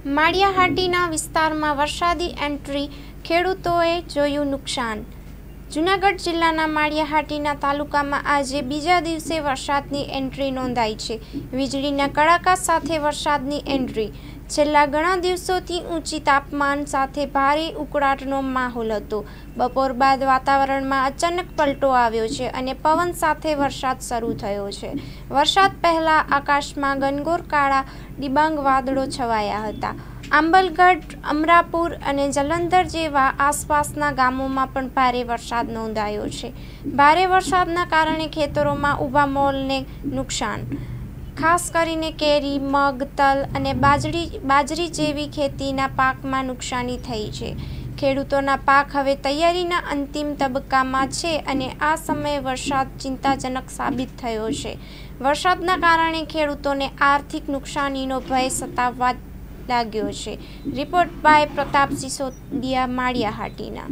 માળિયાહાટીના વિસ્તારમાં વરસાદી એન્ટ્રી, ખેડૂતોએ જોયું નુકસાન। જૂનાગઢ જિલ્લાના માળિયાહાટીના તાલુકામાં આજે બીજા દિવસે વરસાદની એન્ટ્રી નોંધાઈ છે। વીજળીના કડાકા સાથે વરસાદની એન્ટ્રી। છેલ્લા ઘણા દિવસોથી ઊંચી તાપમાન સાથે ભારે ઉકળાટનો માહોલ હતો। બપોર બાદ વાતાવરણમાં અચાનક પલટો આવ્યો છે અને પવન સાથે વરસાદ શરૂ થયો છે। વરસાદ પહેલા આકાશમાં ઘનઘોર કાળા ડિબાંગ વાદળો છવાયા હતા। આંબલગઢ, અમરાપુર અને જલંધર જેવા આસપાસના ગામોમાં પણ ભારે વરસાદ નોંધાયો છે। ભારે વરસાદના કારણે ખેતરોમાં ઊભા મોલને નુકસાન, ખાસ કરીને કેરી, મગ, તલ અને બાજરી જેવી ખેતીના પાકમાં નુકસાની થઈ છે। ખેડૂતોના પાક હવે તૈયારીના અંતિમ તબક્કામાં છે અને આ સમયે વરસાદ ચિંતાજનક સાબિત થયો છે। વરસાદના કારણે ખેડૂતોને આર્થિક નુકસાનીનો ભય સતાવવા લાગ્યો છે। Report by Pratap Sisodiya, Maliya Hatina.